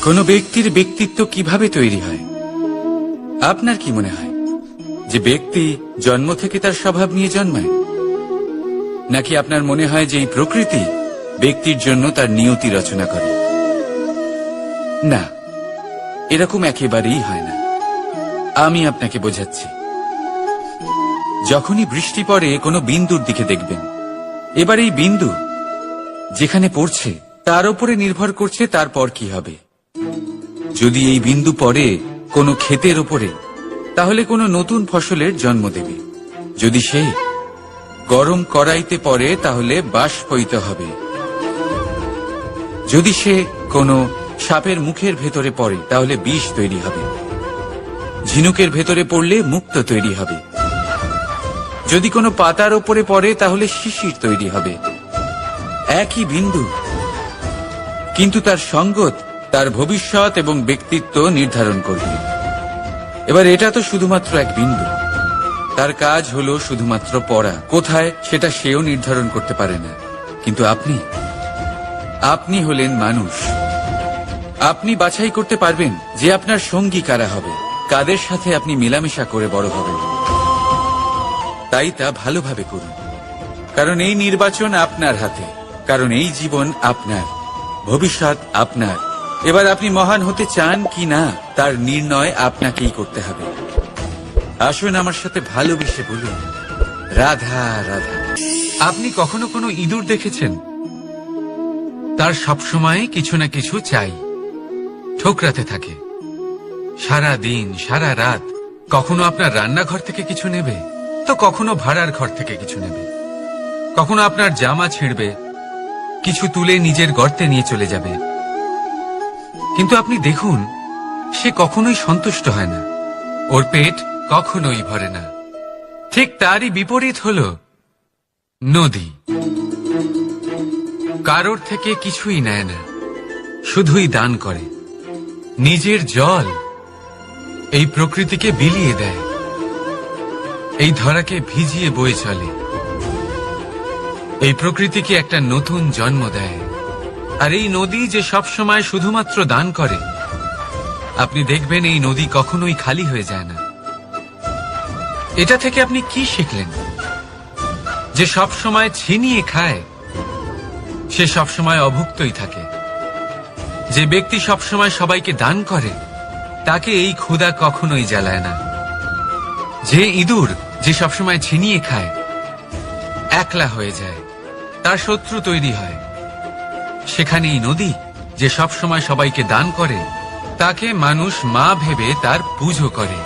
কোনো ব্যক্তির ব্যক্তিত্ব কিভাবে তৈরি হয়? আপনার কি মনে হয় যে ব্যক্তি জন্ম থেকে তার স্বভাব নিয়ে জন্মায়, নাকি আপনার মনে হয় যে এই প্রকৃতি ব্যক্তির জন্য তার নিয়তি রচনা করে? না, এরকম একেবারেই হয় না। আমি আপনাকে বোঝাচ্ছি। যখনই বৃষ্টি পড়ে কোনো বিন্দুর দিকে দেখবেন, এবার এই বিন্দু যেখানে পড়ছে তার উপরে নির্ভর করছে তারপর কি হবে। যদি এই বিন্দু পড়ে কোনো ক্ষেতের উপরে, তাহলে কোনো নতুন ফসলের জন্ম দেবে। যদি সে গরম কড়াইতে পড়ে, তাহলে বাষ্পীত হবে। যদি সে কোনো সাপের মুখের ভেতরে পড়ে, তাহলে বিষ তৈরি হবে। ঝিনুকের ভেতরে পড়লে মুক্ত তৈরি হবে। যদি কোনো পাতার ওপরে পড়ে, তাহলে শিশির তৈরি হবে। একই বিন্দু, কিন্তু তার সঙ্গত তার ভবিষ্যৎ এবং ব্যক্তিত্ব নির্ধারণ করবে। এবার এটা তো শুধুমাত্র এক বিন্দু, তার কাজ হলো শুধুমাত্র পড়া। কোথায় সেটা সেও নির্ধারণ করতে পারে না। কিন্তু আপনি হলেন মানুষ। আপনি বাছাই করতে পারবেন যে আপনার সঙ্গী কারা হবে, কাদের সাথে আপনি মেলামেশা করে বড় হবেন। তাই তা ভালোভাবে করুন, কারণ এই নির্বাচন আপনার হাতে, কারণ এই জীবন আপনার, ভবিষ্যৎ আপনার। এবার আপনি মহান হতে চান কি না, তার নির্ণয় আপনাকেই করতে হবে। আসুন আমার সাথে ভালোবেসে বলুন, রাধা রাধা। আপনি কখনো কোনো ইঁদুর দেখেছেন? তার সবসময় কিছু না কিছু চাই, ঠোকরাতে থাকে সারা দিন সারা রাত। কখনো আপনার রান্নাঘর থেকে কিছু নেবে, তো কখনো ভাড়ার ঘর থেকে কিছু নেবে। কখনো আপনার জামা ছিঁড়বে, কিছু তুলে নিজের গর্তে নিয়ে চলে যাবে। কিন্তু আপনি দেখুন, সে কখনোই সন্তুষ্ট হয় না, ওর পেট কখনোই ভরে না। ঠিক তারই বিপরীত হলো নদী। কারোর থেকে কিছুই নেয় না, শুধুই দান করে। নিজের জল এই প্রকৃতিকে বিলিয়ে দেয়, এই ধরাকে ভিজিয়ে বয়ে চলে, এই প্রকৃতিকে একটা নতুন জন্ম দেয়। আর এই নদী যে সবসময় শুধুমাত্র দান করে, আপনি দেখবেন এই নদী কখনোই খালি হয়ে যায় না। এটা থেকে আপনি কি শিখলেন? যে সবসময় ছিনিয়ে খায়, সে সবসময় অভুক্তই থাকে। যে ব্যক্তি সবসময় সবাইকে দান করে, তাকে এই ক্ষুধা কখনোই জ্বালায় না। যে ইঁদুর যে সবসময় ছিনিয়ে খায়, একলা হয়ে যায়, তার শত্রু তৈরি হয়। সেখানেই নদী যে সবসময় সবাইকে দান করে, তাকে মানুষ মা ভেবে তার পুজো করে।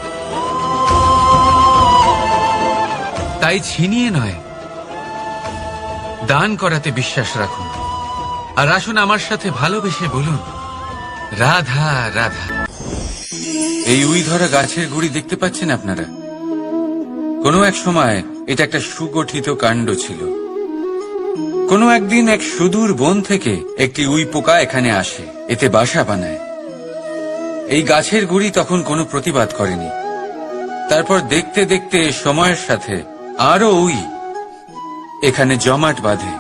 তাই ছিনিয়ে নয়, দান করাতে বিশ্বাস রাখুন। আর আসুন আমার সাথে ভালোবেসে বলুন, রাধা রাধা। এই উই ধরা গাছের গুড়ি দেখতে পাচ্ছেন আপনারা? কোনো এক সময় এটা একটা সুগঠিত কাণ্ড ছিল। কোনো একদিন এক সুদূর বন থেকে একটি উই পোকা এখানে আসে, এতে বাসা বানায়। এই গাছের গুড়ি তখন কোনো প্রতিবাদ করেনি। তারপর দেখতে দেখতে সময়ের সাথে আরো উই এখানে জমাট বাঁধে,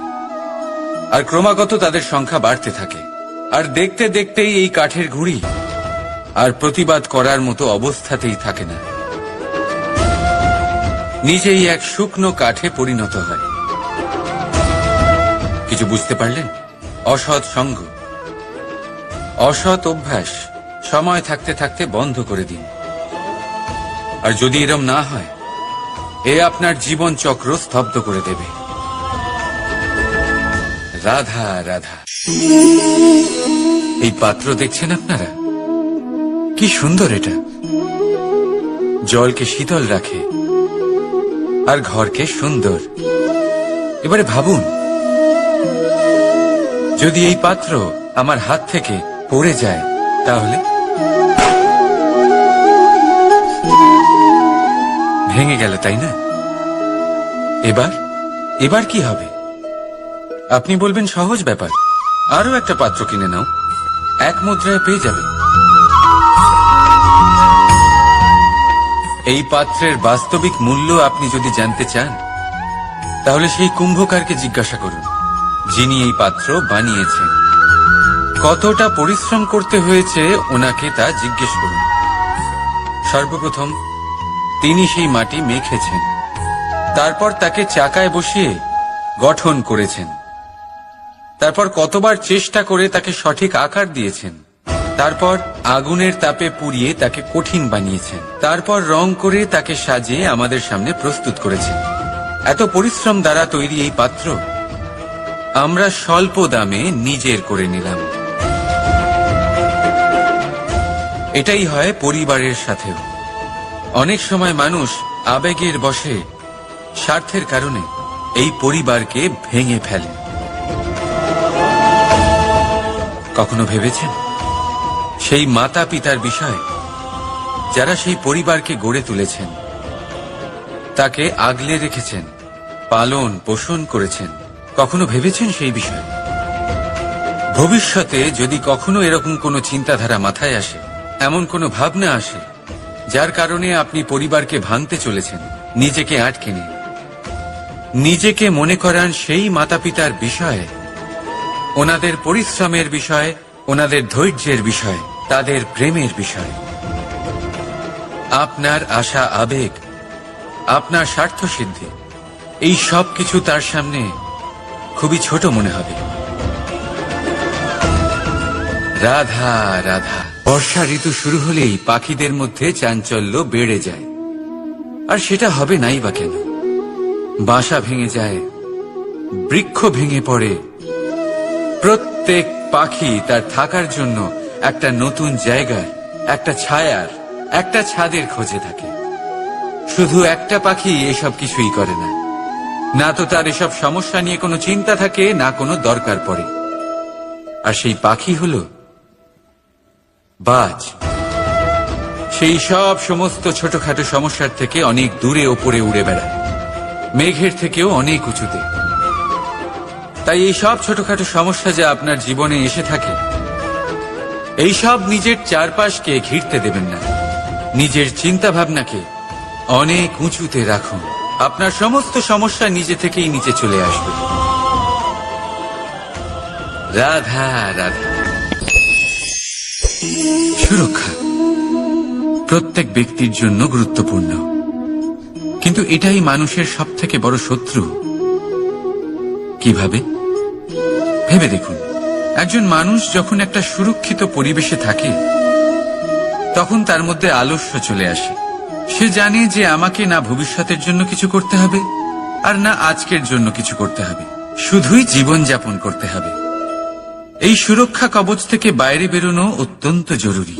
আর ক্রমাগত তাদের সংখ্যা বাড়তে থাকে। আর দেখতে দেখতেই এই কাঠের গুঁড়ি আর প্রতিবাদ করার মতো অবস্থাতেই থাকে না, নিজেই এক শুকনো কাঠে পরিণত হয়। কিছু বুঝতে পারলেন? অসৎ সঙ্গ, অসৎ অভ্যাস সময় থাকতে থাকতে বন্ধ করে দিন। আর যদি এরম না হয়, এ আপনার জীবন চক্র স্তব্ধ করে দেবে। রাধা রাধা। এই পাত্র দেখছেন আপনারা? কি সুন্দর এটা! জলকে শীতল রাখে আর ঘরকে সুন্দর। এবারে ভাবুন, যদি এই পাত্র আমার হাত থেকে পড়ে যায়, তাহলে ভেঙে গেল, তাই না? এবার কি হবে? আপনি বলবেন সহজ ব্যাপার, আরো একটা পাত্র কিনে নাও, এক মুদ্রায় পেয়ে যাবে। এই পাত্রের বাস্তবিক মূল্য আপনি যদি জানতে চান, তাহলে সেই কুম্ভকারকে জিজ্ঞাসা করুন, যিনি এই পাত্র বানিয়েছেন। কতটা পরিশ্রম করতে হয়েছে ওনাকে তা জিজ্ঞেস করুন। সর্বপ্রথম তিনি সেই মাটি মেখেছেন, তারপর তাকে চাকায় বসিয়ে গঠন করেছেন, তারপর কতবার চেষ্টা করে তাকে সঠিক আকার দিয়েছেন, তারপর আগুনের তাপে পুড়িয়ে তাকে কঠিন বানিয়েছেন, তারপর রং করে তাকে সাজিয়ে আমাদের সামনে প্রস্তুত করেছেন। এত পরিশ্রম দ্বারা তৈরি এই পাত্র আমরা স্বল্প দামে নিজের করে নিলাম। এটাই হয় পরিবারের সাথেও। অনেক সময় মানুষ আবেগের বশে, স্বার্থের কারণে এই পরিবারকে ভেঙে ফেলে। কখনো ভেবেছেন সেই মাতা পিতার বিষয়ে, যারা সেই পরিবারকে গড়ে তুলেছেন, তাকে আগলে রেখেছেন, পালন পোষণ করেছেন? কখনো ভেবেছেন সেই বিষয়ে? ভবিষ্যতে যদি কখনো এরকম কোনো চিন্তাধারা মাথায় আসে, এমন কোনো ভাবনা আসে যার কারণে আপনি পরিবারকে ভাঙতে চলেছেন, নিজেকে আটকে নিন। নিজেকে মনে করান সেই মাতা পিতার বিষয়ে, ওনাদের পরিশ্রমের বিষয়, ওনাদের ধৈর্যের বিষয়, তাদের প্রেমের বিষয়। আপনার আশা, আবেগ, আপনার স্বার্থসিদ্ধি, এই সব কিছু তার সামনে খুবই ছোট মনে হবে। রাধা রাধা। বর্ষা ঋতু শুরু হলেই পাখিদের মধ্যে চাঞ্চল্য বেড়ে যায়। আর সেটা হবে নাই বা কেন? বাসা ভেঙে যায়, বৃক্ষ ভেঙে পড়ে, প্রত্যেক পাখি তার থাকার জন্য একটা নতুন জায়গার, একটা ছায়ার, একটা ছাদের খোঁজে থাকে। শুধু একটা পাখি এসব কিছুই করে না, না তো তার এসব সমস্যা নিয়ে কোনো চিন্তা থাকে, না কোনো দরকার পড়ে। আর সেই পাখি হলো বাজ। সেই সব সমস্ত ছোটখাটো সমস্যার থেকে অনেক দূরে ওপরে উড়ে বেড়ায়, মেঘের থেকেও অনেক উঁচুতে। তাই এই সব ছোটখাটো সমস্যা যা আপনার জীবনে এসে থাকে, এই সব নিজের চারপাশকে ঘিরতে দেবেন না। নিজের চিন্তা ভাবনাকে অনেক উঁচুতে রাখুন। আপনার সমস্ত সমস্যা নিজে থেকেই নিচে চলে আসবে। রাধা রাধা। সুরক্ষা প্রত্যেক ব্যক্তির জন্য গুরুত্বপূর্ণ, কিন্তু এটাই মানুষের সবথেকে বড় শত্রু। কিভাবে? ভেবে দেখুন, একজন মানুষ যখন একটা সুরক্ষিত পরিবেশে থাকে, তখন তার মধ্যে আলস্য চলে আসে। সে জানে যে আমাকে না ভবিষ্যতের জন্য কিছু করতে হবে, আর না আজকের জন্য কিছু করতে হবে, শুধুই জীবন যাপন করতে হবে। এই সুরক্ষা কবচ থেকে বাইরে বেরোনো অত্যন্ত জরুরি।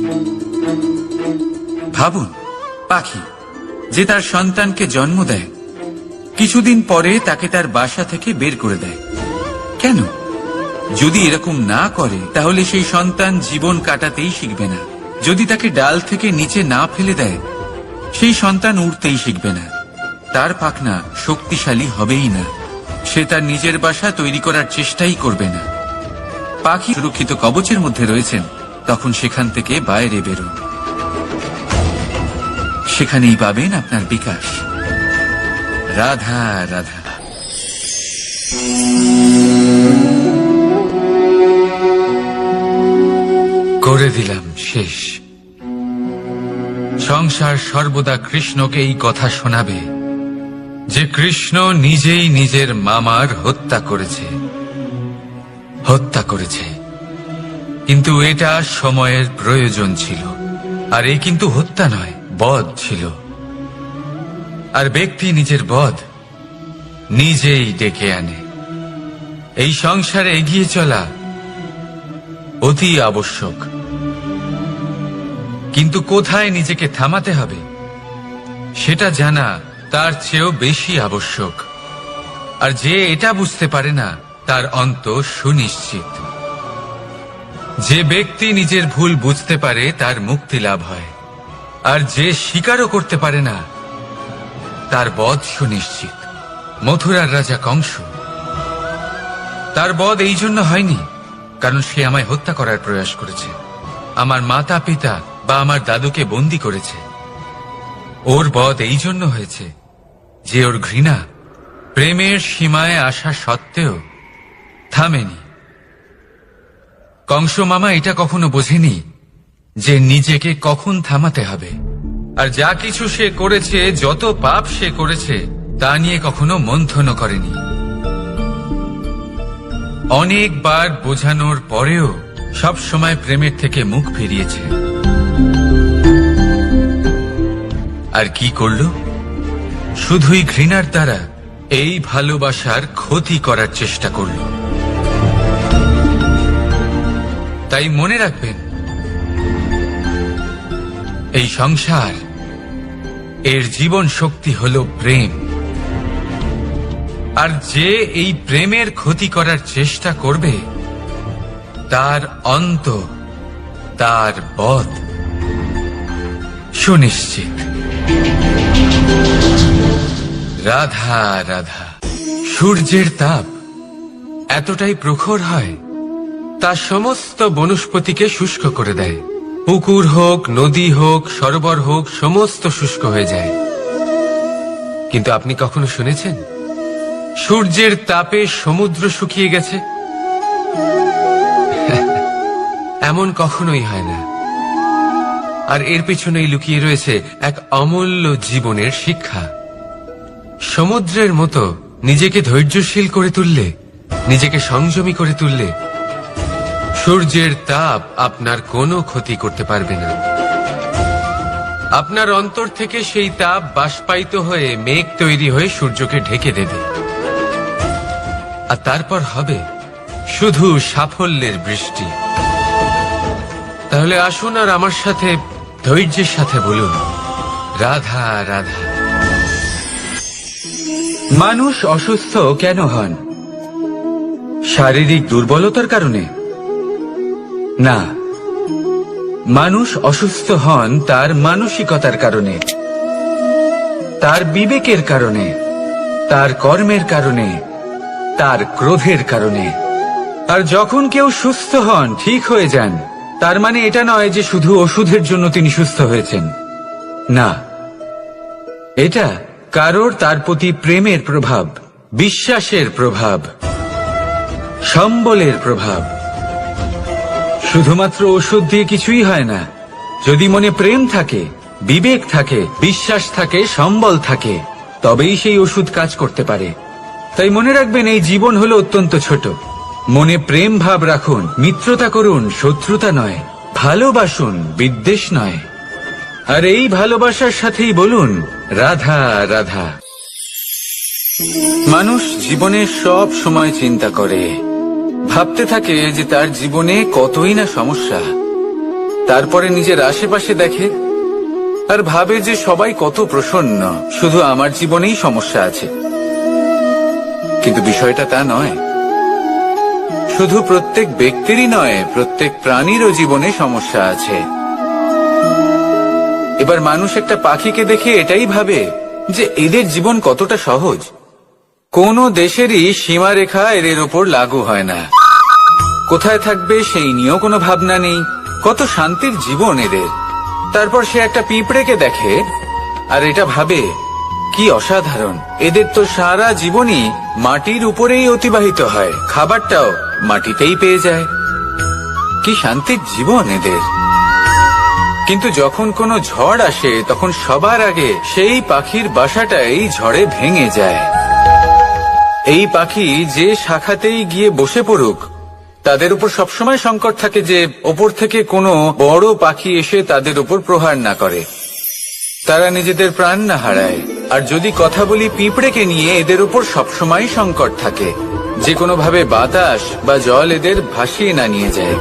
ভাবুন, পাখি যে তার সন্তানকে জন্ম দেয়, কিছুদিন পরে তাকে তার বাসা থেকে বের করে দেয়। কেন? যদি এরকম না করে তাহলে সেই সন্তান জীবন কাটাতেই শিখবে না। যদি তাকে ডাল থেকে নিচে না ফেলে দেয়, সেই সন্তান উড়তেই শিখবে না, তার পাখনা শক্তিশালী হবেই না, সে তার নিজের বাসা তৈরি করার চেষ্টাই করবে না। পাখি সুরক্ষিত কবচের মধ্যে রয়েছেন, তখন সেখান থেকে বাইরে বেরোন। সেখানেই পাবেন আপনার বিকাশ। রাধা রাধা। করে দিলাম শেষ। সংসার সর্বদা কৃষ্ণকে এই কথা শোনাবে যে কৃষ্ণ নিজেই নিজের মামার হত্যা করেছে। কিন্তু এটা সময়ের প্রয়োজন ছিল। আর এই কিন্তু হত্যা নয়, বধ ছিল। আর ব্যক্তি নিজের বধ নিজেই ডেকে আনে। এই সংসারে এগিয়ে চলা অতি আবশ্যক, কিন্তু কোথায় নিজেকে থামাতে হবে সেটা জানা তার চেয়েও বেশি আবশ্যক। আর যে এটা বুঝতে পারে না, তার অন্ত সুনিশ্চিত। যে ব্যক্তি নিজের ভুল বুঝতে পারে তার মুক্তি লাভ হয়, আর যে স্বীকারও করতে পারে না তার বধ সুনিশ্চিত। মথুরার রাজা কংস, তার বধ এই জন্য হয়নি কারণ সে আমায় হত্যা করার প্রয়াস করেছে, আমার মাতা পিতা বা আমার দাদুকে বন্দী করেছে। ওর বধ এই জন্য হয়েছে যে ওর ঘৃণা প্রেমের সীমায় আসা সত্ত্বেও থামেনি। কংস মামা এটা কখনো বোঝেনি যে নিজেকে কখন থামাতে হবে। আর যা কিছু সে করেছে, যত পাপ সে করেছে, তা নিয়ে কখনো মন্থনও করেনি। অনেকবার বোঝানোর পরেও সব সময় প্রেমের থেকে মুখ ফিরিয়েছে। আর কি করল? শুধুই ঘৃণার দ্বারা এই ভালোবাসার ক্ষতি করার চেষ্টা করল। তাই মনে রাখবেন, এই সংসার, এর জীবন শক্তি হল প্রেম। আর যে এই প্রেমের ক্ষতি করার চেষ্টা করবে, তার অন্ত, তার বধ সুনিশ্চিত। রাধা রাধা। সূর্যের তাপ এতটাই প্রখর হয়, তা সমস্ত বনস্পতিকে শুষ্ক করে দেয়। পুকুর হোক, নদী হোক, সরোবর হোক, সমস্ত শুষ্ক হয়ে যায়। কিন্তু আপনি কখনো শুনেছেন সূর্যের তাপে সমুদ্র শুকিয়ে গেছে? এমন কখনোই হয় না। আর এর পেছনেই লুকিয়ে রয়েছে এক অমূল্য জীবনের শিক্ষা। সমুদ্রের মতো নিজেকে ধৈর্যশীল করে তুললে, নিজেকে সংযমী করে তুললে, সূর্যের তাপ আপনার কোনো ক্ষতি করতে পারবে না। আপনার অন্তর থেকে সেই তাপ বাষ্পায়িত হয়ে মেঘ তৈরি হয়ে সূর্যকে ঢেকে দেবে। আর তারপর হবে শুধু সাফল্যের বৃষ্টি। তাহলে আসুন আর আমার সাথে ধৈর্যের সাথে বলুন, রাধা রাধা। মানুষ অসুস্থ কেন হন? শারীরিক দুর্বলতার কারণে? না, মানুষ অসুস্থ হন তার মানসিকতার কারণে, তার বিবেকের কারণে, তার কর্মের কারণে, তার ক্রোধের কারণে। আর যখন কেউ সুস্থ হন, ঠিক হয়ে যান, তার মানে এটা নয় যে শুধু ওষুধের জন্য তিনি সুস্থ হয়েছেন। না, এটা কারোর তার প্রতি প্রেমের প্রভাব, বিশ্বাসের প্রভাব, সম্বলের প্রভাব। শুধুমাত্র ওষুধ দিয়ে কিছুই হয় না। যদি মনে প্রেম থাকে, বিবেক থাকে, বিশ্বাস থাকে, সম্বল থাকে, তবেই সেই ওষুধ কাজ করতে পারে। তাই মনে রাখবেন, এই জীবন হলো অত্যন্ত ছোট। মনে প্রেম ভাব রাখুন, মিত্রতা করুন, শত্রুতা নয়। ভালোবাসুন, বিদ্বেষ নয়। আর এই ভালোবাসার সাথেই বলুন, রাধা রাধা। মানুষ জীবনে সব সময় চিন্তা করে, ভাবতে থাকে যে তার জীবনে কতই না সমস্যা। তারপরে নিজের আশেপাশে দেখে আর ভাবে যে সবাই কত প্রসন্ন, শুধু আমার জীবনেই সমস্যা আছে। কিন্তু বিষয়টা তা নয়। শুধু প্রত্যেক ব্যক্তিরই নয়, প্রত্যেক প্রাণীরও জীবনে সমস্যা আছে। এবার মানুষ একটা পাখিকে দেখে এটাই ভাবে যে এদের জীবন কতটা সহজ। কোন দেশেরই সীমারেখা এদের ওপর লাগু হয় না। কোথায় থাকবে সেই নিয়েও কোনো ভাবনা নেই। কত শান্তির জীবন এদের। তারপর সে একটা পিঁপড়েকে দেখে আর এটা ভাবে, কি অসাধারণ, এদের তো সারা জীবনই মাটির উপরেই অতিবাহিত হয়, খাবারটাও মাটিতেই পেয়ে যায়। কি শান্তির জীবন এদের। কিন্তু যখন কোনো ঝড় আসে, তখন সবার আগে সেই পাখির বাসাটাই ঝড়ে ভেঙে যায়। এই পাখি যে শাখাতেই গিয়ে বসে পড়ুক, তাদের উপর সবসময় সংকট থাকে যে ওপর থেকে কোনো বড় পাখি এসে তাদের উপর প্রহার না করে, তারা নিজেদের প্রাণ না হারায়। আর যদি কথা বলি পিঁপড়েকে নিয়ে, এদের উপর সবসময় সংকট থাকে যে কোনোভাবে বাতাস বা জল এদের ভাসিয়ে না নিয়ে যায়,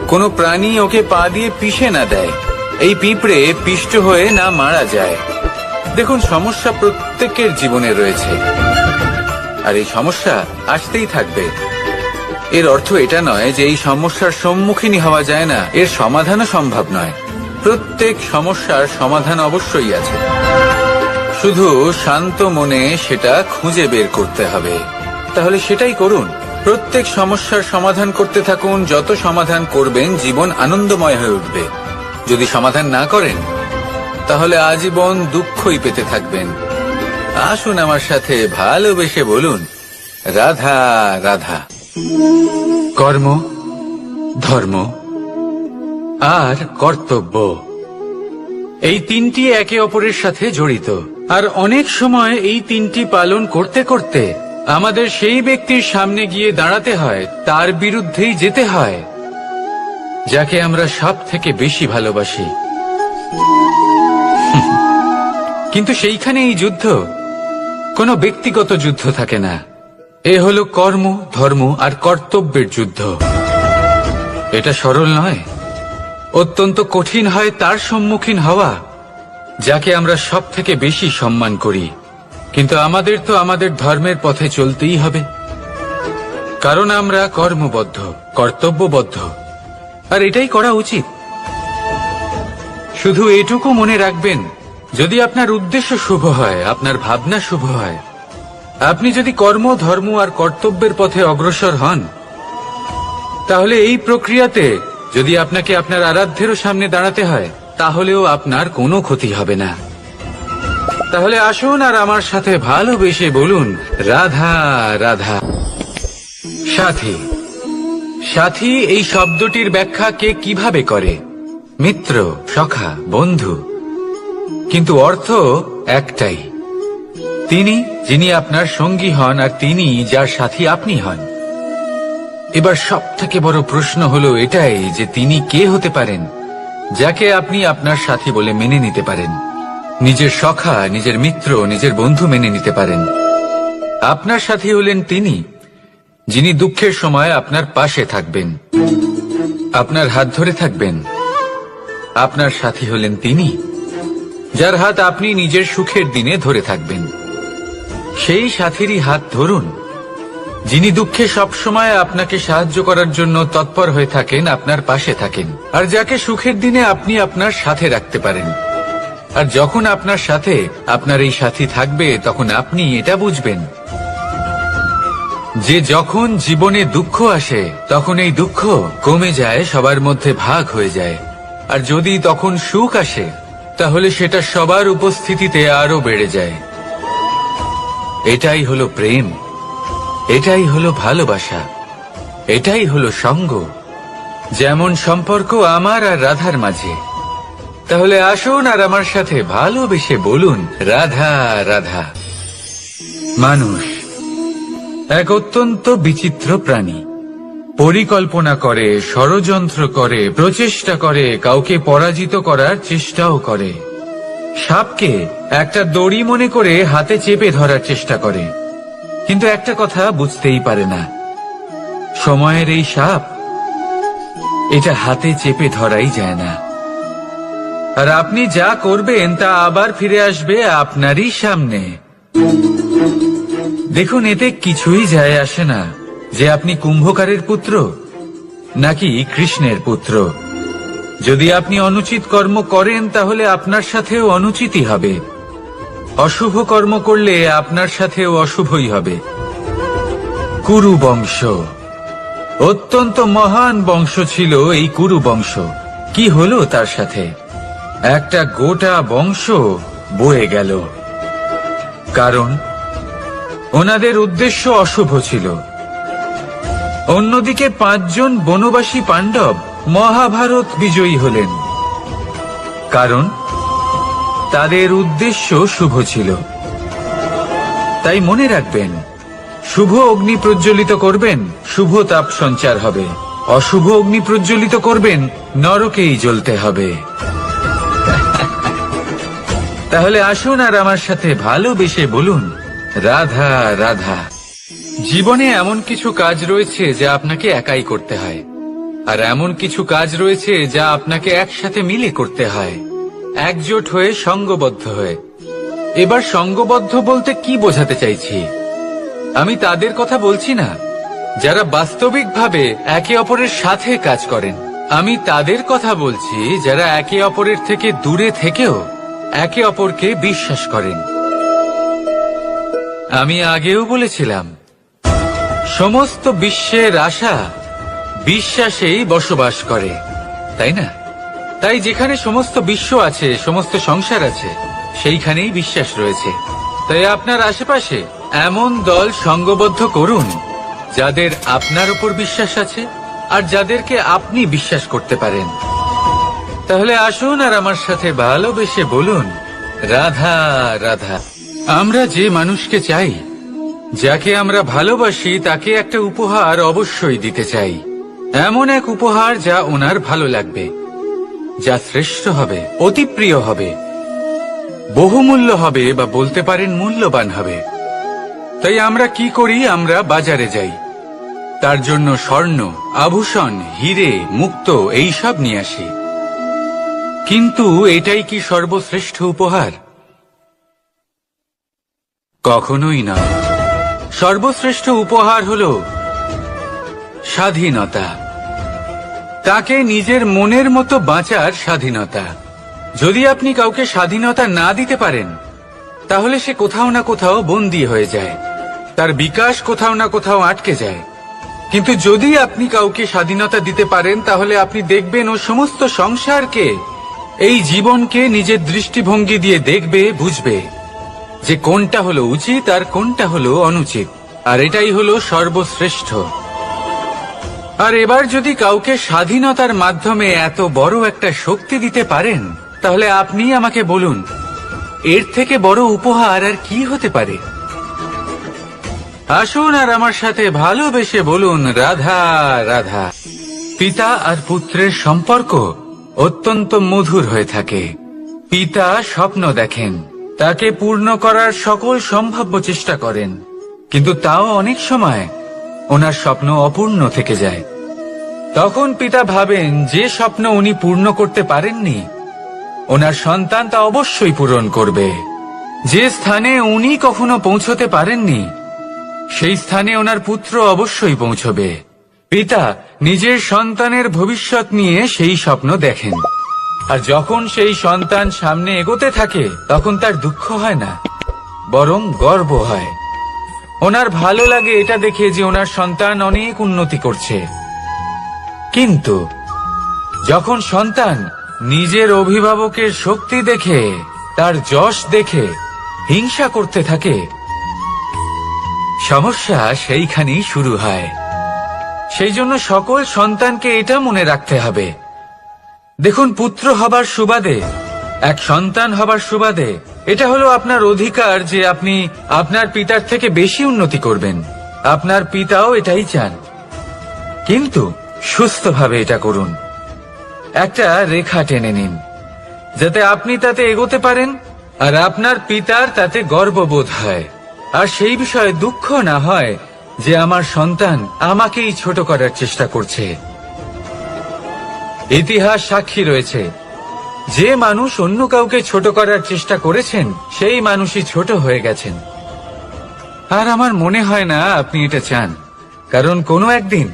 কোনো প্রাণী ওকে পা দিয়ে পিষে না দেয়, এই পিঁপড়ে পিষ্ট হয়ে না মারা যায়। দেখুন, সমস্যা প্রত্যেকের জীবনে রয়েছে, আর এই সমস্যা আসতেই থাকবে। এর অর্থ এটা নয় যে এই সমস্যার সম্মুখীন হওয়া যায় না, এর সমাধানও সম্ভব নয়। প্রত্যেক সমস্যার সমাধান অবশ্যই আছে, শুধু শান্ত মনে সেটা খুঁজে বের করতে হবে। তাহলে সেটাই করুন, প্রত্যেক সমস্যার সমাধান করতে থাকুন। যত সমাধান করবেন, জীবন আনন্দময় হয়ে উঠবে। যদি সমাধান না করেন, তাহলে আজীবন দুঃখই পেতে থাকবেন। আসুন আমার সাথে ভালোবেসে বলুন, রাধা রাধা। কর্ম, ধর্ম আর কর্তব্য, এই তিনটি একে অপরের সাথে জড়িত। আর অনেক সময় এই তিনটি পালন করতে করতে আমাদের সেই ব্যক্তির সামনে গিয়ে দাঁড়াতে হয়, তার বিরুদ্ধেই যেতে হয়, যাকে আমরা সব থেকে বেশি ভালোবাসি। কিন্তু সেইখানে এই যুদ্ধ কোনো ব্যক্তিগত যুদ্ধ থাকে না। এ হলো কর্ম, ধর্ম আর কর্তব্যের যুদ্ধ। এটা সরল নয়, অত্যন্ত কঠিন হয় তার সম্মুখীন হওয়া যাকে আমরা সব থেকে বেশি সম্মান করি। কিন্তু আমাদের তো আমাদের ধর্মের পথে চলতেই হবে, কারণ আমরা কর্মবদ্ধ, কর্তব্যবদ্ধ, আর এটাই করা উচিত। শুধু এটুকু মনে রাখবেন, যদি আপনার উদ্দেশ্য শুভ হয়, আপনার ভাবনা শুভ হয়, আপনি যদি কর্ম, ধর্ম আর কর্তব্যের পথে অগ্রসর হন, তাহলে এই প্রক্রিয়াতে যদি আপনাকে আপনার আরাধ্যেরও সামনে দাঁড়াতে হয়, তাহলেও আপনার কোনো ক্ষতি হবে না। তাহলে আসুন আর আমার সাথে ভালোবেসে বলুন, রাধা রাধা। সাথী, সাথী এই শব্দটির ব্যাখ্যা কে কিভাবে করে? মিত্র, সখা, বন্ধু। কিন্তু অর্থ একটাই, তিনি যিনি আপনার সঙ্গী হন আর তিনি যার সাথী আপনি হন। এবার সব থেকে বড় প্রশ্ন হলো এটাই যে তিনি কে হতে পারেন যাকে আপনি আপনার সাথী বলে মেনে নিতে পারেন, নিজের সখা, নিজের মিত্র, নিজের বন্ধু মেনে নিতে পারেন। আপনার সাথী হলেন তিনি যিনি দুঃখের সময় আপনার পাশে থাকবেন, আপনার হাত ধরে থাকবেন। আপনার সাথী হলেন তিনি যার হাত আপনি নিজের সুখের দিনে ধরে থাকবেন। সেই সাথীরই হাত ধরুন যিনি দুঃখে সবসময় আপনাকে সাহায্য করার জন্য তৎপর হয়ে থাকেন, আপনার পাশে থাকেন, আর যাকে সুখের দিনে আপনি আপনার সাথে রাখতে পারেন। আর যখন আপনার সাথে আপনার এই সাথী থাকবে, তখন আপনি এটা বুঝবেন যে যখন জীবনে দুঃখ আসে, তখন এই দুঃখ কমে যায়, সবার মধ্যে ভাগ হয়ে যায়। আর যদি তখন সুখ আসে, তাহলে সেটা সবার উপস্থিতিতে আরো বেড়ে যায়। এটাই হলো প্রেম, এটাই হলো ভালোবাসা, এটাই হলো সঙ্গ, যেমন সম্পর্ক আমার আর রাধার মাঝে। তাহলে আসুন আর আমার সাথে ভালোবেসে বলুন, রাধা রাধা। মানুষ এক অত্যন্ত বিচিত্র প্রাণী। পরিকল্পনা করে, ষড়যন্ত্র করে, প্রচেষ্টা করে, কাউকে পরাজিত করার চেষ্টাও করে। সাপকে একটা দড়ি মনে করে হাতে চেপে ধরার চেষ্টা করে, কিন্তু একটা কথা বুঝতেই পারে না, সময়ের এই সাপ, এটা হাতে চেপে ধরাই যায় না। আর আপনি যা করবেন তা আবার ফিরে আসবে আপনারই সামনে। দেখুন, এতে কিছুই যায় আসে না যে আপনি কুম্ভকারের পুত্র নাকি কৃষ্ণের পুত্র। যদি আপনি অনুচিত কর্ম করেন, তাহলে আপনার সাথেও অনুচিতই হবে। অশুভ কর্ম করলে আপনার সাথেও অশুভই হবে। কুরু বংশ অত্যন্ত মহান বংশ ছিল। এই কুরু বংশ কি হলো তার সাথে? একটা গোটা বংশ বয়ে গেল, কারণ ওনাদের উদ্দেশ্য অশুভ ছিল। অন্যদিকে 5 জন বনবাসী পাণ্ডব মহাভারত বিজয়ী হলেন, কারণ তাদের উদ্দেশ্য শুভ ছিল। তাই মনে রাখবেন, শুভ অগ্নি প্রজ্বলিত করবেন, শুভ তাপ সঞ্চার হবে। অশুভ অগ্নি প্রজ্বলিত করবেন, নরকেই জ্বলতে হবে। তাহলে আসুন আর আমার সাথে ভালোবেসে বলুন, রাধা রাধা। জীবনে এমন কিছু কাজ রয়েছে যা আপনাকে একাই করতে হয়, আর এমন কিছু কাজ রয়েছে যা আপনাকে একসাথে মিলে করতে হয়, একজোট হয়ে, সঙ্গবদ্ধ হয়ে। এবার সঙ্গবদ্ধ বলতে কি বোঝাতে চাইছি? আমি তাদের কথা বলছি না যারা বাস্তবিকভাবে একে অপরের সাথে কাজ করেন। আমি তাদের কথা বলছি যারা একে অপরের থেকে দূরে থেকেও একে অপরকে বিশ্বাস করেন। আমি আগেও বলেছিলাম, সমস্ত বিশ্বের আশা বিশ্বাসেই বসবাস করে, তাই না? তাই যেখানে সমস্ত বিশ্ব আছে, সমস্ত সংসার আছে, সেইখানেই বিশ্বাস রয়েছে। তাই আপনার আশেপাশে এমন দল সঙ্গবদ্ধ করুন যাদের আপনার উপর বিশ্বাস আছে, আর যাদেরকে আপনি বিশ্বাস করতে পারেন। তাহলে আসুন আর আমার সাথে ভালোবেসে বলুন, রাধা রাধা। আমরা যে মানুষকে চাই, যাকে আমরা ভালোবাসি, তাকে একটা উপহার অবশ্যই দিতে চাই। এমন এক উপহার যা ওনার ভালো লাগবে, যা শ্রেষ্ঠ হবে, অতি প্রিয় হবে, বহুমূল্য হবে, বা বলতে পারেন মূল্যবান হবে। তাই আমরা কি করি? আমরা বাজারে যাই, তার জন্য স্বর্ণ, আভূষণ, হিরে, মুক্ত এইসব নিয়ে আসি। কিন্তু এটাই কি সর্বশ্রেষ্ঠ উপহার? কখনোই না। সর্বশ্রেষ্ঠ উপহার হলো স্বাধীনতা, তাকে নিজের মনের মতো বাঁচার স্বাধীনতা। যদি আপনি কাউকে স্বাধীনতা না দিতে পারেন, তাহলে সে কোথাও না কোথাও বন্দী হয়ে যায়, তার বিকাশ কোথাও না কোথাও আটকে যায়। কিন্তু যদি আপনি কাউকে স্বাধীনতা দিতে পারেন, তাহলে আপনি দেখবেন ও সমস্ত সংসারকে, এই জীবনকে নিজের দৃষ্টিভঙ্গি দিয়ে দেখবে, বুঝবে যে কোনটা হলো উচিত আর কোনটা হলো অনুচিত। আর এটাই হলো সর্বশ্রেষ্ঠ। আর এবার যদি কাউকে স্বাধীনতার মাধ্যমে এত বড় একটা শক্তি দিতে পারেন, তাহলে আপনি আমাকে বলুন, এর থেকে বড় উপহার আর কি হতে পারে? আসুন আর আমার সাথে ভালোবেসে বলুন, রাধা রাধা। পিতা আর পুত্রের সম্পর্ক অত্যন্ত মধুর হয়ে থাকে। পিতা স্বপ্ন দেখেন, তাকে পূর্ণ করার সকল সম্ভাব্য চেষ্টা করেন, কিন্তু তাও অনেক সময় ওনার স্বপ্ন অপূর্ণ থেকে যায়। তখন পিতা ভাবেন যে স্বপ্ন উনি পূর্ণ করতে পারেননি, ওনার সন্তান তা অবশ্যই পূরণ করবে। যে স্থানে উনি কখনো পৌঁছতে পারেননি, সেই স্থানে ওনার পুত্র অবশ্যই পৌঁছবে। পিতা নিজের সন্তানের ভবিষ্যৎ নিয়ে সেই স্বপ্ন দেখেন, আর যখন সেই সন্তান সামনে এগোতে থাকে, তখন তার দুঃখ হয় না, বরং গর্ব হয়। ওনার ভালো লাগে এটা দেখে যে ওনার সন্তান অনেক উন্নতি করছে। কিন্তু যখন সন্তান নিজের অভিভাবকের শক্তি দেখে, তার যশ দেখে হিংসা করতে থাকে, সমস্যা সেইখানেই শুরু হয়। সেই জন্য সকল সন্তানকে এটা মনে রাখতে হবে, দেখুন, পুত্র হবার সুবাদে, এক সন্তান হবার সুবাদে, এটা হলো আপনার অধিকার যে আপনি আপনার পিতার থেকে বেশি উন্নতি করবেন। আপনার পিতাও এটাই চান, কিন্তু সুস্থভাবে এটা করুন। একটা রেখা টেনে নিন, যাতে আপনি তাতে এগোতে পারেন, আর আপনার পিতার তাতে গর্ববোধ হয়, আর সেই বিষয়ে দুঃখ না হয় যে আমার সন্তান আমাকেই ছোট করার চেষ্টা করছে। ইতিহাস সাক্ষী রয়েছে, যে মানুষ অন্য কাউকে ছোট করার চেষ্টা করেছেন, সেই মানুষই ছোট হয়ে গেছেন। আর আমার মনে হয় না আপনি এটা চান, কারণ কোনো একদিন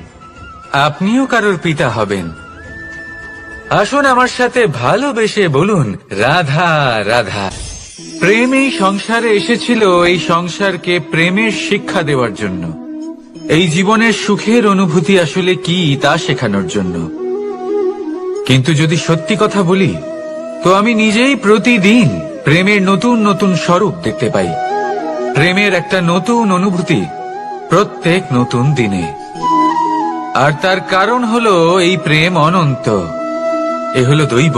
আপনিও কারোর পিতা হবেন। আসুন আমার সাথে ভালোবেসে বলুন, রাধা রাধা। প্রেম এই সংসারে এসেছিল এই সংসারকে প্রেমের শিক্ষা দেওয়ার জন্য, এই জীবনের সুখের অনুভূতি আসলে কি তা শেখানোর জন্য। কিন্তু যদি সত্যি কথা বলি, তো আমি নিজেই প্রতিদিন প্রেমের নতুন নতুন স্বরূপ দেখতে পাই, প্রেমের একটা নতুন অনুভূতি প্রত্যেক নতুন দিনে। আর তার কারণ হলো এই প্রেম অনন্ত, এ হলো দৈব।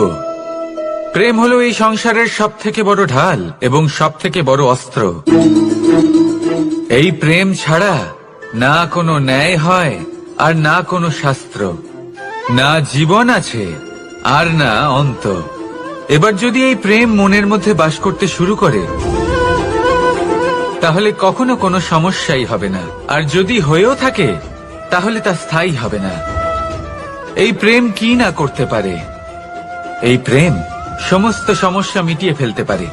প্রেম হলো এই সংসারের সব থেকে বড় ঢাল এবং সব থেকে বড় অস্ত্র। এই প্রেম ছাড়া না কোনো ন্যায় হয়, আর না কোনো শাস্ত্র, না জীবন আছে, আর না অন্ত। এবার যদি এই প্রেম মনের মধ্যে বাস করতে শুরু করে, তাহলে কখনো কোনো সমস্যাই হবে না, আর যদি হয়েও থাকে, তাহলে তা স্থায়ী হবে না। এই প্রেম কি না করতে পারে? এই প্রেম সমস্ত সমস্যা মিটিয়ে ফেলতে পারে,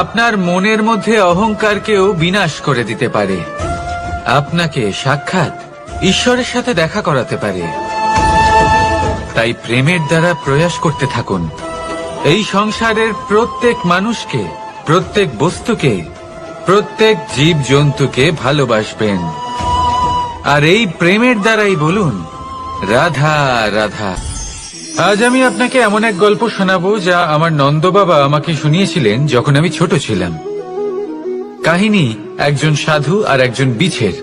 আপনার মনের মধ্যে অহংকারকেও বিনাশ করে দিতে পারে, আপনাকে সাক্ষাৎ ঈশ্বরের সাথে দেখা করাতে পারে। তাই প্রেমের দ্বারা প্রয়াস করতে থাকুন, এই সংসারের প্রত্যেক মানুষকে, প্রত্যেক বস্তুকে, প্রত্যেক জীব জন্তুকে ভালোবাসবেন। আর এই প্রেমের দ্বারাই বলুন, রাধা রাধা। আজ আমি আপনাকে এমন এক গল্প শোনাবো যা আমার নন্দ বাবা আমাকে শুনিয়েছিলেন যখন আমি ছোট ছিলাম। কাহিনী একজন সাধু আর একজন বিছের।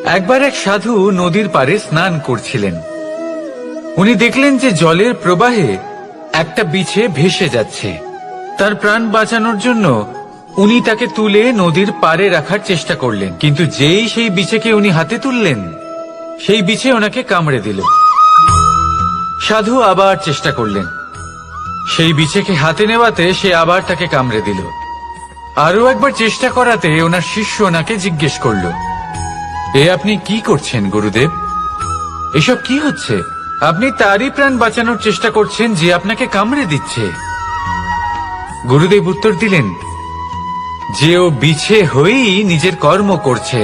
একবার এক সাধু নদীর পাড়ে স্নান করছিলেন। উনি দেখলেন যে জলের প্রবাহে একটা বিছে ভেসে যাচ্ছে। তার প্রাণ বাঁচানোর জন্য উনি তাকে তুলে নদীর পাড়ে রাখার চেষ্টা করলেন, কিন্তু যেই সেই বিছেকে উনি হাতে তুললেন, সেই বিছে ওনাকে কামড়ে দিল। সাধু আবার চেষ্টা করলেন, সেই বিছেকে হাতে নেওয়াতে সে আবার তাকে কামড়ে দিল। আরো একবার চেষ্টা করাতে ওনার শিষ্য ওনাকে জিজ্ঞেস করল, আপনি কি করছেন গুরুদেব? এসব কি হচ্ছে? আপনি তারই প্রাণ বাঁচানোর চেষ্টা করছেন যে আপনাকে কামড়ে দিচ্ছে। গুরুদেব উত্তর দিলেন যে ও বিছে হয়েই নিজের কর্ম করছে,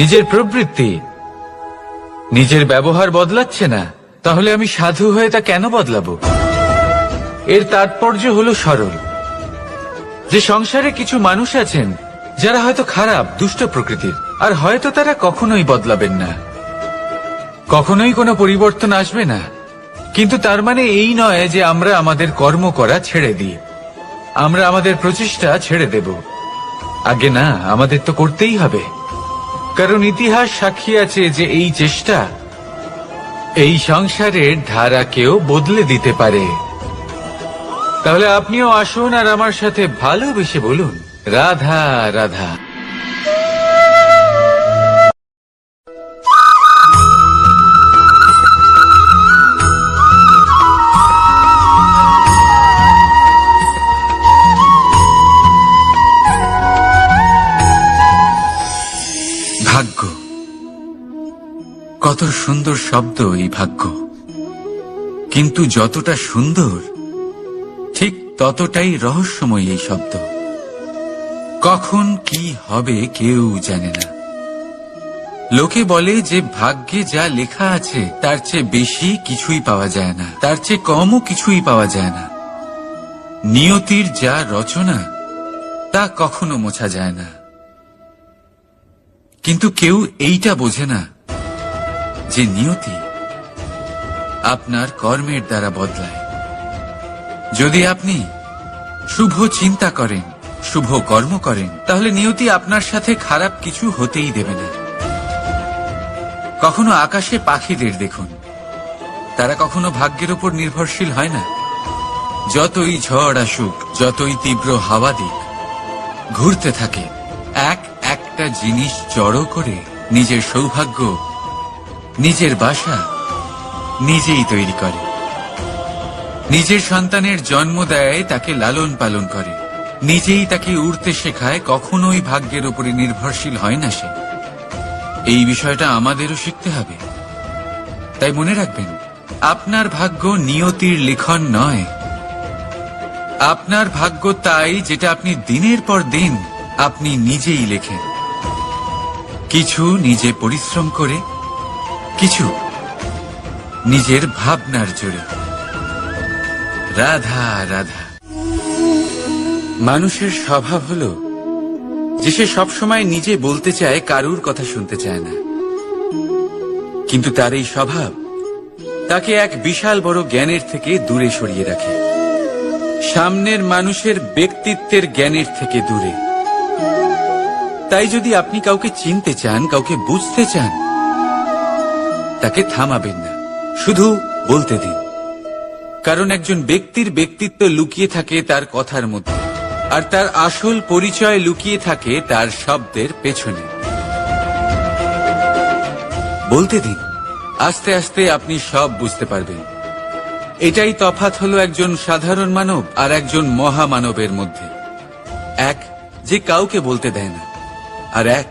নিজের প্রবৃত্তি, নিজের ব্যবহার বদলাচ্ছে না। তাহলে আমি সাধু হয়ে তা কেন বদলাবো? এর তাৎপর্য হলো সরল, যে সংসারে কিছু মানুষ আছেন যারা হয়তো খারাপ, দুষ্ট প্রকৃতির, আর হয়তো তারা কখনোই বদলাবেন না, কখনোই কোনো পরিবর্তন আসবে না। কিন্তু তার মানে এই নয় যে আমরা আমাদের কর্ম করা ছেড়ে দিই, আমরা আমাদের প্রচেষ্টা ছেড়ে দেব। আগে না, আমাদের তো করতেই হবে, কারণ ইতিহাস সাক্ষী আছে যে এই চেষ্টা এই সংসারের ধারাকেও বদলে দিতে পারে। তাহলে আপনিও আসুন আর আমার সাথে ভালোবেসে বলুন, রাধা রাধা। ভাগ্য, কত সুন্দর শব্দ এই ভাগ্য, কিন্তু যতটা সুন্দর ঠিক ততটাই রহস্যময় এই শব্দ। কখন কি হবে কেউ জানে না। লোকে বলে যে ভাগ্যে যা লেখা আছে তার চেয়ে বেশি কিছুই পাওয়া যায় না, তার চেয়ে কমও কিছুই পাওয়া যায় না। নিয়তির যা রচনা তা কখনো মোছা যায় না। কিন্তু কেউ এইটা বোঝে না যে নিয়তি আপনার কর্মের দ্বারা বদলায়। যদি আপনি শুভ চিন্তা করেন, শুভ কর্ম করেন, তাহলে নিয়তি আপনার সাথে খারাপ কিছু হতেই দেবে না। কখনো আকাশে পাখিদের দেখুন, তারা কখনো ভাগ্যের উপর নির্ভরশীল হয় না। যতই ঝড় আসুক, যতই তীব্র হাওয়া দিক, ঘুরতে থাকে, একটা জিনিস জড়ো করে নিজের সৌভাগ্য, নিজের বাসা নিজেই তৈরি করে। নিজের সন্তানের জন্ম দেয়, তাকে লালন পালন করে, নিজেই তাকে উড়তে শেখায়, কখনোই ভাগ্যের উপরে নির্ভরশীল হয় না সে। এই বিষয়টা আমাদেরও শিখতে হবে। তাই মনে রাখবেন, আপনার ভাগ্য নিয়তির লিখন নয়। আপনার ভাগ্য তাই যেটা আপনি দিনের পর দিন আপনি নিজেই লেখেন। কিছু নিজে পরিশ্রম করে, কিছু নিজের ভাবনার জোরে। রাধা রাধা। মানুষের স্বভাব হলো যে সে সবসময় নিজে বলতে চায়, কারুর কথা শুনতে চায় না। কিন্তু তার এই স্বভাব তাকে এক বিশাল বড় জ্ঞানের থেকে দূরে সরিয়ে রাখে, সামনের মানুষের ব্যক্তিত্বের জ্ঞানের থেকে দূরে। তাই যদি আপনি কাউকে চিনতে চান, কাউকে বুঝতে চান, তাকে থামাবেন না, শুধু বলতে দিন। কারণ একজন ব্যক্তির ব্যক্তিত্ব লুকিয়ে থাকে তার কথার মধ্যে, আর তার আসল পরিচয় লুকিয়ে থাকে তার শব্দের পেছনে। বলতে দিন, আস্তে আস্তে আপনি সব বুঝতে পারবেন। এটাই তফাৎ হলো একজন সাধারণ মানব আর একজন মহামানবের মধ্যে। এক যে কাউকে বলতে দেয় না, আর এক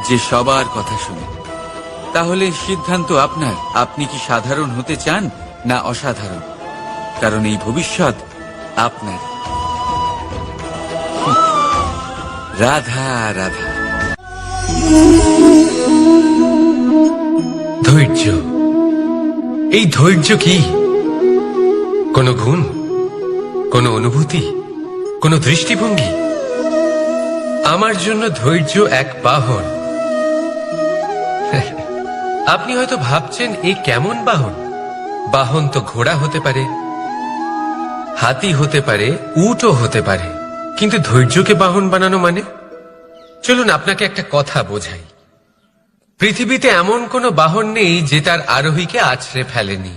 যে সবার কথা শুনে। তাহলে সিদ্ধান্ত আপনার, আপনি কি সাধারণ হতে চান না অসাধারণ? কারণ এই ভবিষ্যৎ আপনার। রাধা রাধা। ধৈর্য, এই ধৈর্য কি? কোন গুণ, কোন অনুভূতি, কোন দৃষ্টিভঙ্গি? আমার জন্য ধৈর্য এক বাহন। আপনি হয়তো ভাবছেন, এ কেমন বাহন? বাহন তো ঘোড়া হতে পারে, হাতি হতে পারে, উটও হতে পারে, কিন্তু ধৈর্যকে বাহন বানানো মানে? চলুন আপনাকে একটা কথা বোঝাই। পৃথিবীতে এমন কোনো বাহন নেই যে তার আরোহীকে আছড়ে ফেলেনি।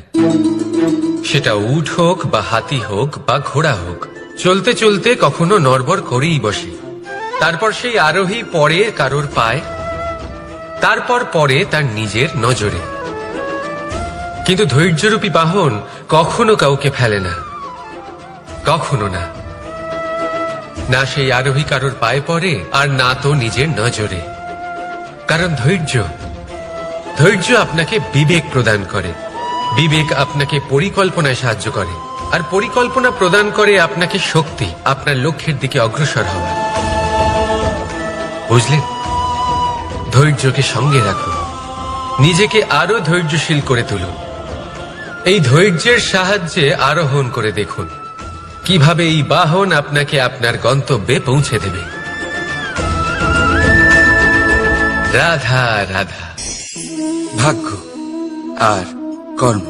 সেটা উট হোক বা হাতি হোক বা ঘোড়া হোক, চলতে চলতে কখনো নড়বড় করেই বসে। তারপর সেই আরোহী পড়ে কারোর পায়, তারপর পড়ে তার নিজের নজরে। কিন্তু ধৈর্যরূপী বাহন কখনো কাউকে ফেলে না, কখনো না। না সেই আরোহী কারোর পায়ে পড়ে, আর না তো নিজের নজরে। কারণ ধৈর্য আপনাকে বিবেক প্রদান করে, বিবেক আপনাকে পরিকল্পনায় সাহায্য করে, আর পরিকল্পনা প্রদান করে আপনাকে শক্তি, আপনার লক্ষ্যের দিকে অগ্রসর হওয়া। বুঝলেন? ধৈর্যকে সঙ্গে রাখুন, নিজেকে আরো ধৈর্যশীল করে তুলুন। এই ধৈর্যের সাহায্যে আরোহণ করে দেখুন কিভাবে এই বাহন আপনাকে আপনার গন্তব্যে পৌঁছে দেবে। রাধা রাধা। ভাগ্য আর কর্ম,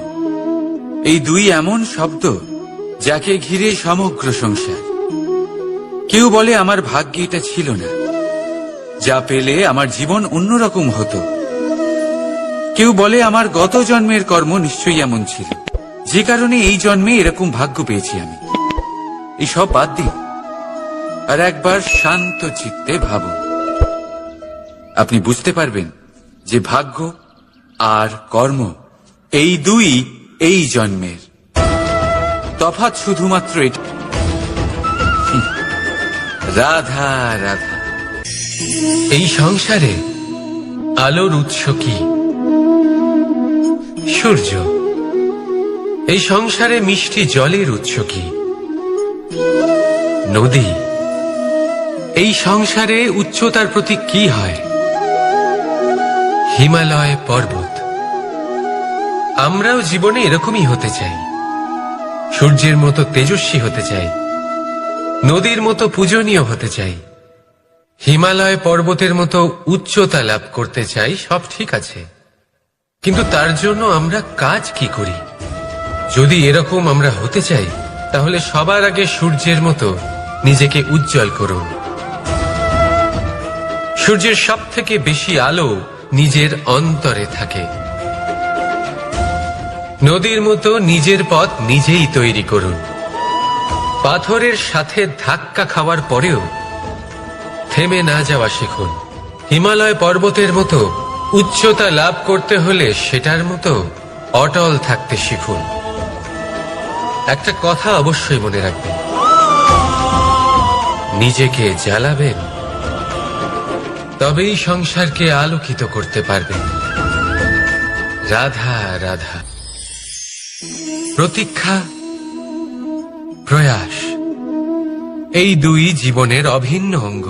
এই দুই এমন শব্দ যাকে ঘিরে সমগ্র সংসার। কেউ বলে আমার ভাগ্যে এটা ছিল না, যা পেলে আমার জীবন অন্যরকম হতো। কেউ বলে আমার গত জন্মের কর্ম নিশ্চয়ই এমন ছিল, যে কারণে এই জন্মে এরকম ভাগ্য পেয়েছি আমি। এই সব বাদ দিন আর একবার শান্ত চিত্তে ভাবুন। আপনি বুঝতে পারবেন যে ভাগ্য আর কর্ম এই দুই এই জন্মের। তফাৎ শুধুমাত্র এটা। রাধা রাধা। এই সংসারে আলোর উৎস কি? সূর্য। এই সংসারে মিষ্টি জলের উৎস কি? নদী। এই সংসারে উচ্চতার প্রতীক কি হয়? হিমালয় পর্বত। আমরাও জীবনে এরকমই হতে চাই, সূর্যের মতো তেজস্বী হতে চাই, নদীর মতো পূজনীয় হতে চাই, হিমালয় পর্বতের মতো উচ্চতা লাভ করতে চাই। সব ঠিক আছে, কিন্তু তার জন্য আমরা কাজ কি করি? যদি এরকম আমরা হতে চাই, তাহলে সবার আগে সূর্যের মতো নিজেকে উজ্জ্বল করুন। সূর্যের সব থেকে বেশি আলো নিজের অন্তরে থাকে। নদীর মতো নিজের পথ নিজেই তৈরি করুন। পাথরের সাথে ধাক্কা খাওয়ার পরেও থেমে না যাওয়া শিখুন। হিমালয় পর্বতের মতো উচ্চতা লাভ করতে হলে সেটার মতো অটল থাকতে শিখুন। একটা কথা অবশ্যই মনে রাখবেন, নিজেকে জ্বালাবেন, তবেই সংসারকে আলোকিত করতে পারবেন। রাধা রাধা। প্রতীক্ষা, প্রয়াস, এই দুই জীবনের অভিন্ন অঙ্গ।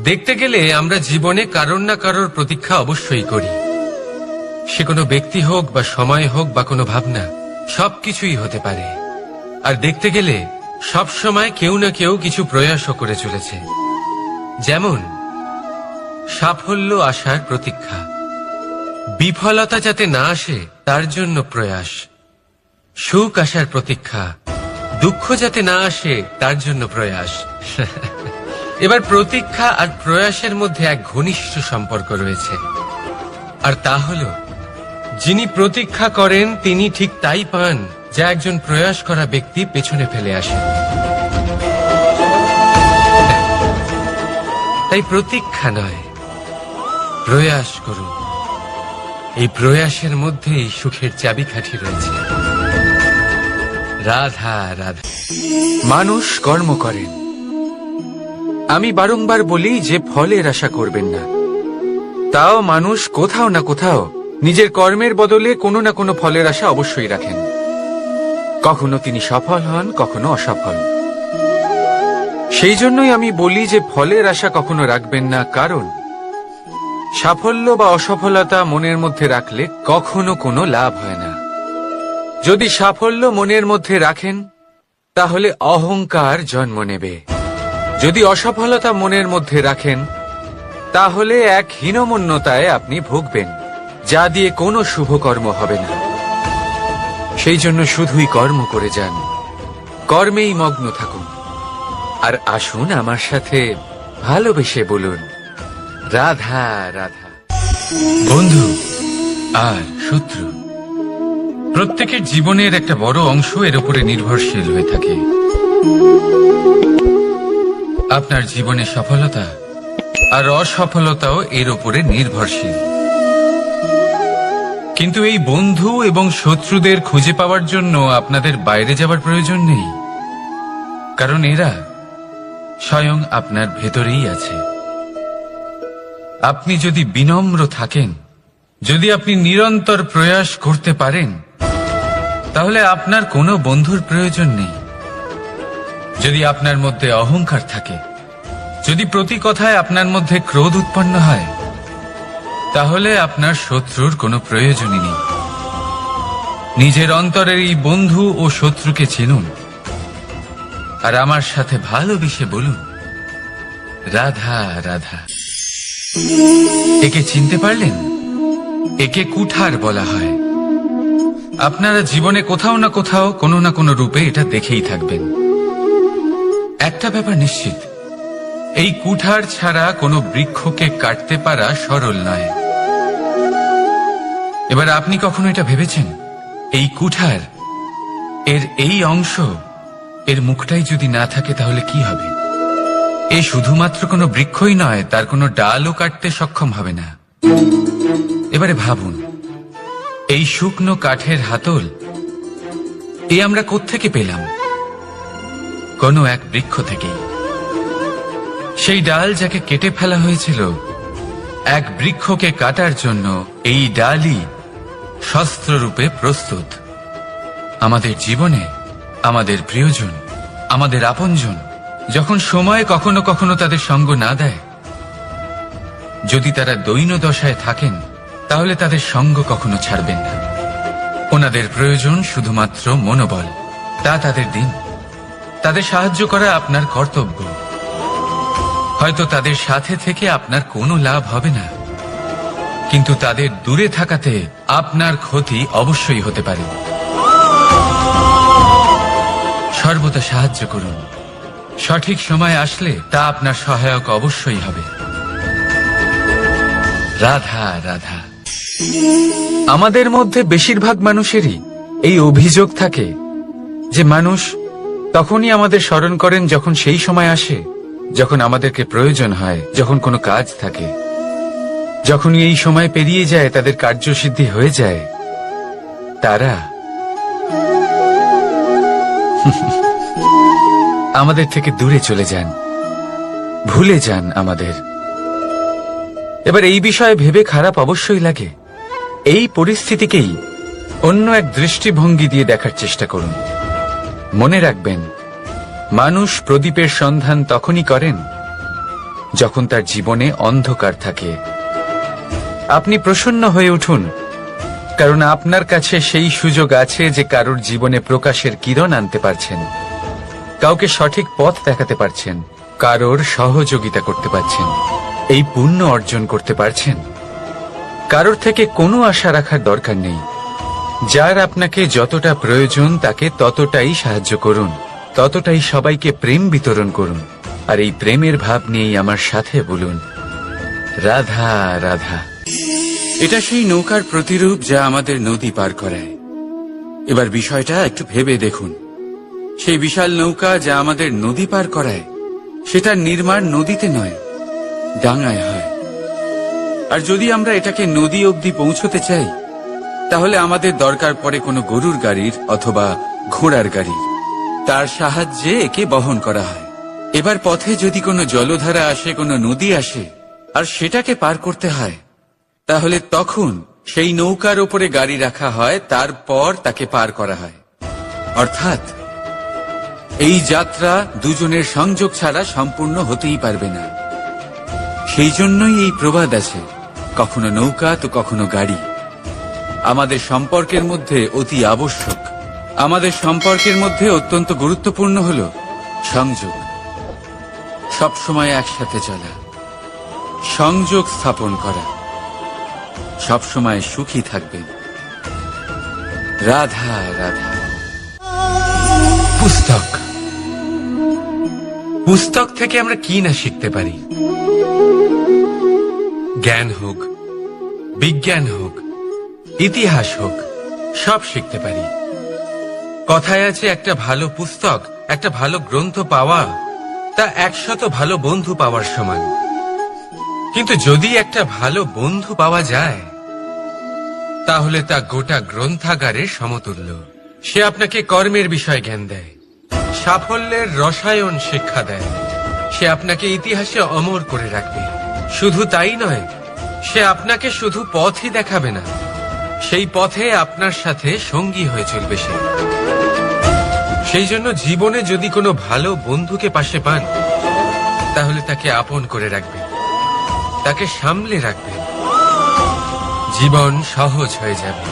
দেখতে গেলে আমরা জীবনে কারোর না কারোর প্রতীক্ষা অবশ্যই করি। সে কোনো ব্যক্তি হোক বা সময় হোক বা কোনো ভাবনা, সবকিছুই হতে পারে। আর দেখতে গেলে সব সময় কেউ না কেউ কিছু প্রয়াসও করে চলেছে। যেমন সাফল্য আসার প্রতীক্ষা, বিফলতা যাতে না আসে তার জন্য প্রয়াস, সুখ আসার প্রতীক্ষা, দুঃখ যাতে না আসে তার জন্য প্রয়াস। এবার প্রতীক্ষা আর প্রয়াসের মধ্যে এক ঘনিষ্ঠ সম্পর্ক রয়েছে, আর তা হল যিনি প্রতীক্ষা করেন তিনি ঠিক তাই পান যা একজন প্রয়াস করা ব্যক্তি পেছনে ফেলে আসে। তাই প্রতীক্ষা নয়, প্রয়াস করুন। এই প্রয়াসের মধ্যেই সুখের চাবিকাঠি রয়েছে। রাধা রাধা। মানুষ কর্ম করেন। আমি বারংবার বলি যে ফলের আশা করবেন না। তাও মানুষ কোথাও না কোথাও নিজের কর্মের বদলে কোনো না কোনো ফলের আশা অবশ্যই রাখেন। কখনো তিনি সফল হন, কখনো অসফল। সেই জন্যই আমি বলি যে ফলের আশা কখনো রাখবেন না, কারণ সাফল্য বা অসফলতা মনের মধ্যে রাখলে কখনো কোনো লাভ হয় না। যদি সাফল্য মনের মধ্যে রাখেন তাহলে অহংকার জন্ম নেবে। যদি অসফলতা মনের মধ্যে রাখেন তাহলে এক হীনমন্যতায় আপনি ভুগবেন, যা দিয়ে কোনো শুভকর্ম হবে না। সেই জন্য শুধুই কর্ম করে যান, কর্মেই মগ্ন থাকুন। আর আসুন আমার সাথে ভালোবেসে বলুন রাধা রাধা। বন্ধু আর শত্রু প্রত্যেকের জীবনের একটা বড় অংশ এর উপরে নির্ভরশীল হয়ে থাকে। আপনার জীবনে সফলতা আর অসফলতাও এর উপরে নির্ভরশীল। কিন্তু এই বন্ধু এবং শত্রুদের খুঁজে পাওয়ার জন্য আপনাদের বাইরে যাওয়ার প্রয়োজন নেই, কারণ এরা স্বয়ং আপনার ভেতরেই আছে। আপনি যদি বিনম্র থাকেন, যদি আপনি নিরন্তর প্রয়াস করতে পারেন, তাহলে আপনার কোনো বন্ধুর প্রয়োজন নেই। যদি আপনার মধ্যে অহংকার থাকে, যদি প্রতি কথায় আপনার মধ্যে ক্রোধ উৎপন্ন হয়, তাহলে আপনার শত্রুর কোনো প্রয়োজনই নেই। নিজের অন্তরের এই বন্ধু ও শত্রুকে চিনুন, আর আমার সাথে ভালোবেসে বলুন, রাধা রাধা। একে চিনতে পারলেন? একে কুঠার বলা হয়। আপনারা জীবনে কোথাও না কোথাও কোনো না কোনো রূপে এটা দেখেই থাকবেন। একটা ব্যাপার নিশ্চিত, এই কুঠার ছাড়া কোনো বৃক্ষকে কাটতে পারা সরল নয়। এবার আপনি কখনো এটা ভেবেছেন, এই কুঠার এর এই অংশ, এর মুখটাই যদি না থাকে তাহলে কি হবে? এ শুধুমাত্র কোনো বৃক্ষই নয়, তার কোনো ডালও কাটতে সক্ষম হবে না। এবারে ভাবুন, এই শুকনো কাঠের হাতল এ আমরা কোত্থেকে পেলাম? কোনো এক বৃক্ষ থেকেই। সেই ডাল যাকে কেটে ফেলা হয়েছিল, এক বৃক্ষকে কাটার জন্য এই ডালই শস্ত্ররূপে প্রস্তুত। আমাদের জীবনে আমাদের প্রিয়জন, আমাদের আপনজন যখন সময় কখনো কখনো তাদের সঙ্গ না দেয়, যদি তারা দৈন্য দশায় থাকেন, তাহলে তাদের সঙ্গ কখনো ছাড়বেন না। ওনাদের প্রয়োজন শুধুমাত্র মনোবল। তা তাদের দিন। তাদের সাহায্য করা আপনার কর্তব্য। হয়তো তাদের সাথে থেকে আপনার কোনো লাভ হবে না, কিন্তু তাদের দূরে থাকাতে আপনার ক্ষতি অবশ্যই হতে পারে। সর্বদা সাহায্য করুন। সঠিক সময় আসলে তা আপনার সহায়ক অবশ্যই হবে। রাধা রাধা। আমাদের মধ্যে বেশিরভাগ মানুষেরই এই অভিযোগ থাকে যে মানুষ তখনই আমাদের স্মরণ করেন যখন সেই সময় আসে যখন আমাদেরকে প্রয়োজন হয়, যখন কোনো কাজ থাকে। যখনই এই সময় পেরিয়ে যায়, তাদের কার্যসিদ্ধি হয়ে যায়, তারা আমাদের থেকে দূরে চলে যান, ভুলে যান আমাদের। এবার এই বিষয়ে ভেবে খারাপ অবশ্যই লাগে। এই পরিস্থিতিকেই অন্য এক দৃষ্টিভঙ্গি দিয়ে দেখার চেষ্টা করুন। মনে রাখবেন, মানুষ প্রদীপের সন্ধান তখনই করেন যখন তার জীবনে অন্ধকার থাকে। আপনি প্রসন্ন হয়ে উঠুন, কারণ আপনার কাছে সেই সুযোগ আছে যে কারোর জীবনে প্রকাশের কিরণ আনতে পারছেন, কাউকে সঠিক পথ দেখাতে পারছেন, কারোর সহযোগিতা করতে পারছেন, এই পুণ্য অর্জন করতে পারছেন। কারোর থেকে কোনো আশা রাখার দরকার নেই। যার আপনাকে যতটা প্রয়োজন তাকে ততটাই সাহায্য করুন, ততটাই সবাইকে প্রেম বিতরণ করুন। আর এই প্রেমের ভাব নিয়েই আমার সাথে বলুন, রাধা রাধা। এটা সেই নৌকার প্রতিরূপ যা আমাদের নদী পার করায়। এবার বিষয়টা একটু ভেবে দেখুন। সেই বিশাল নৌকা যা আমাদের নদী পার করায়, সেটার নির্মাণ নদীতে নয়, ডাঙায় হয়। আর যদি আমরা এটাকে নদী অবধি পৌঁছতে চাই, তাহলে আমাদের দরকার পড়ে কোনো গরুর গাড়ির অথবা ঘোড়ার গাড়ির। তার সাহায্যে একে বহন করা হয়। এবার পথে যদি কোনো জলধারা আসে, কোনো নদী আসে, আর সেটাকে পার করতে হয়, তাহলে তখন সেই নৌকার ওপরে গাড়ি রাখা হয়, তারপর তাকে পার করা হয়। অর্থাৎ এই যাত্রা দুজনের সংযোগ ছাড়া সম্পূর্ণ হতেই পারবে না। সেই জন্যই এই প্রবাদ আছে, কখনো নৌকা তো কখনো গাড়ি। আমাদের সম্পর্কের মধ্যে অতি আবশ্যক, আমাদের সম্পর্কের মধ্যে অত্যন্ত গুরুত্বপূর্ণ হল সংযোগ। সবসময় একসাথে চলা, সংযোগ স্থাপন করা। সবসময় সুখী থাকবেন। রাধা রাধা। পুস্তক, পুস্তক থেকে আমরা কি না শিখতে পারি। জ্ঞান হোক, বিজ্ঞান হোক, ইতিহাস হোক, সব শিখতে পারি। কথায় আছে, একটা ভালো পুস্তক, একটা ভালো গ্রন্থ পাওয়া তা 100 ভালো বন্ধু পাওয়ার সমান। কিন্তু যদি একটা ভালো বন্ধু পাওয়া যায়, তাহলে তা গোটা গ্রন্থাগারের সমতুল্য। সে আপনাকে কর্মের বিষয় জ্ঞান দেয়, সাফল্যের রসায়ন শিক্ষা দেয়, সে আপনাকে ইতিহাসে অমর করে রাখবে। শুধু তাই নয়, সে আপনাকে শুধু পথই দেখাবে না, সেই পথে আপনার সাথে সঙ্গী হয়ে চলবে সে। সেই জন্য জীবনে যদি কোনো ভালো বন্ধুকে পাশে পান, তাহলে তাকে আপন করে রাখবেন, তাকে সামলে রাখবেন, জীবন সহজ হয়ে যাবে।